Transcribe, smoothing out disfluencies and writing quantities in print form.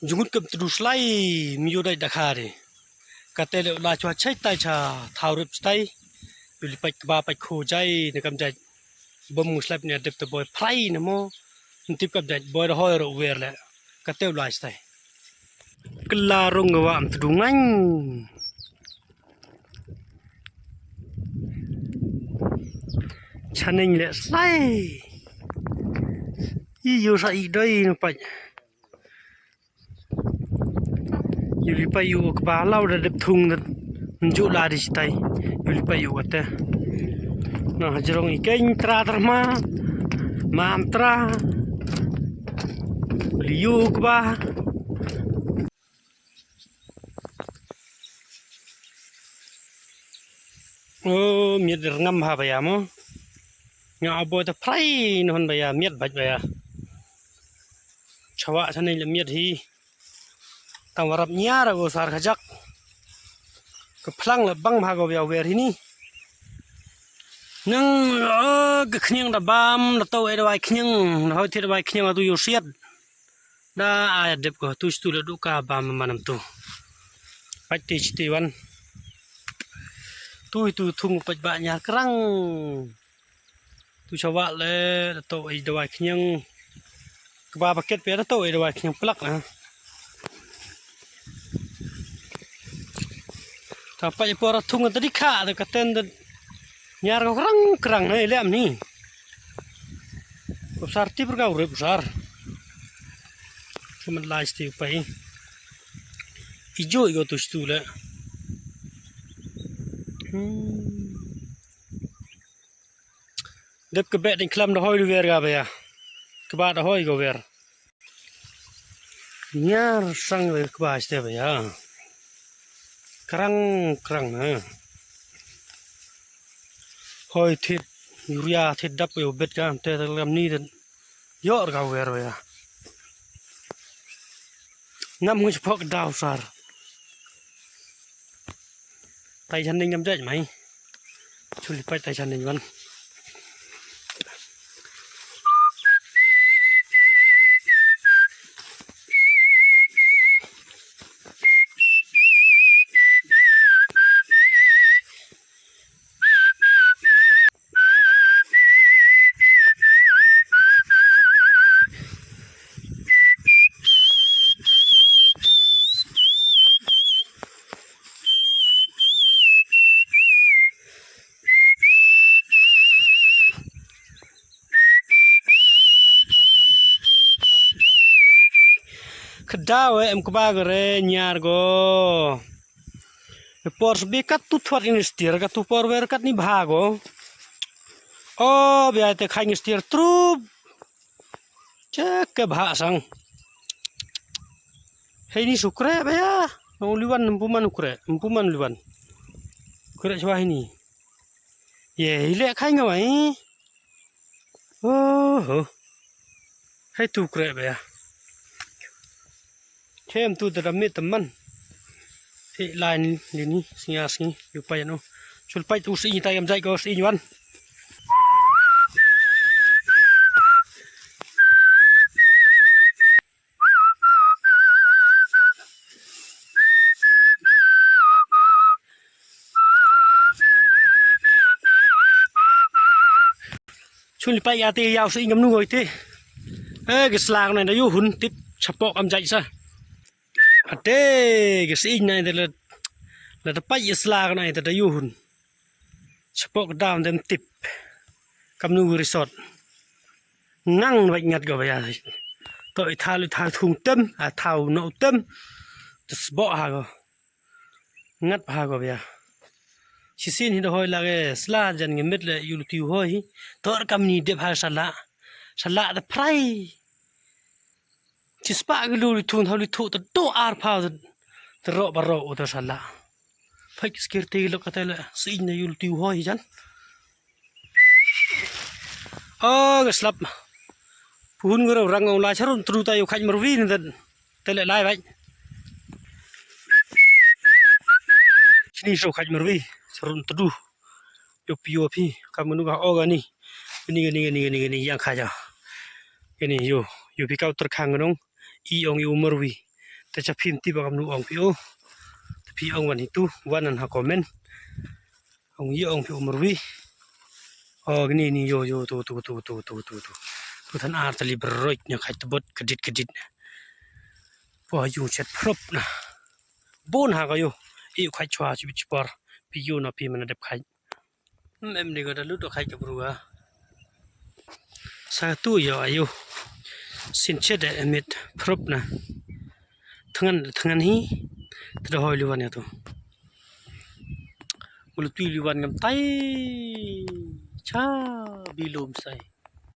jungut kep terus lai miyo dai dakare katele la chwa chai tai cha thaurup stai yuli pai ba pai kho jai ne kam jai bom muslap ne dep to boy phrai ne mo ntip kap jai boy ro hoy ro wer le katew la stai kla rong wa am tudungan chaning le sai i yo sa i dai no pai yuli pai yu ka ba lau da dep thung da ju la di stai yuli pai yu ate na jerong i ken tra ma mantra liu ka ba miệt ngâm hà bây giờ mo ngạo bồi tập phai non bây giờ miệt bạch bây giờ chawa thân này là miệt hi tao vào nhá rồi vô sar khajak cái phăng là băng hà go vào về thì ní nhưng cái khnyang đã bam đã tàu ấy đôi khnyang nó hơi thiệt đôi khnyang là tôi yêu siết đã ai đẹp go tôi là đủ cả bam mà nằm tu bạch tì tì văn tôi thung bạch bạ nhà krang tôi chawa le tàu ấy đôi khnyang cái ba paket về đó tàu ấy đôi khnyang plak nè apa je pora thung tadi kha de katen de nyar ko krang ne lem ni besar ti perga ure besar cuma lai sti pai ijo igo tu stu le dep ke bet din klam de hoy ver ga ba ke ba de hoy go ver nyar sang le ke ba ste ba ya krang ha hoi thịt uria thịt đắp vào bếp cả te làm ni den yo ga wer ya ngam ngi phok daw sar tai chan ning ngam jai mai chuli pai tai chan ning wan daw em ko ba gore nyar go por bi kat tu thwat in stier ka tu por ver kat ni bhago o bia te khai ni stier trup che ke bha sang hei ni sukre ba ya no liwan mpuman liwan kure chwa ni ye ile khai ngai ho hei tu kre ba ya thêm tu từ đam mê tầm măn thì lại đi ní sinh yêu bay nó chul bay tu sinh tay em dạy có sinh văn chul bay à thì giàu sinh ngắm nuôi thế cái slang này nó yêu hun tiếp chập bọ em dạy sao ate cái sĩ này thì là pai isla này thì đã yun spok down dem tip cầm nu resort ngang bệnh ngặt go ya tội tha thùng tâm à thau nậu tâm bỏ ha go ngắt ha go ya chỉ xin thì hồi là cái sla dần cái mít là yul tiu hoi tội cầm ni đẹp ha sala the prai chỉ spa cái lùi thun thau lùi thụ từ to ar phao từ rọ bà rọ từ sala phải skir tì lúc cái là xin này yul tiu hoi chán cái slap phun người răng ông lai charun tru tay khách marvi nên tay lại lai vậy chini so khách marvi charun tru yo pio phi kamunu ga ogani ni yang khaja ini yo phi kau terkhang nong i ong yu marvi แต่จะพิมพ์ที่บอกกำนูอองพี่โอพี่องวันนี้ตู้วันนั้นหาคอมเมนต์องยี่องพี่โอมรวีนี่โยตูท่านอาร์ตลิบรอยเนี่ยใครตบดกระดิดพออยู่เช็ดพรบนะบนหาก็อยู่อีกใครชัวชีวิตปอร์พี่อยู่นะพี่มันเด็บใครเอ็มนี่ก็ได้รู้ตัวใครกับรู้ว่าsatu ya ayo sinchet emit prop na thangan hi tra hoi liwan ya to mulut pi liwan ngam tai cha bilum sai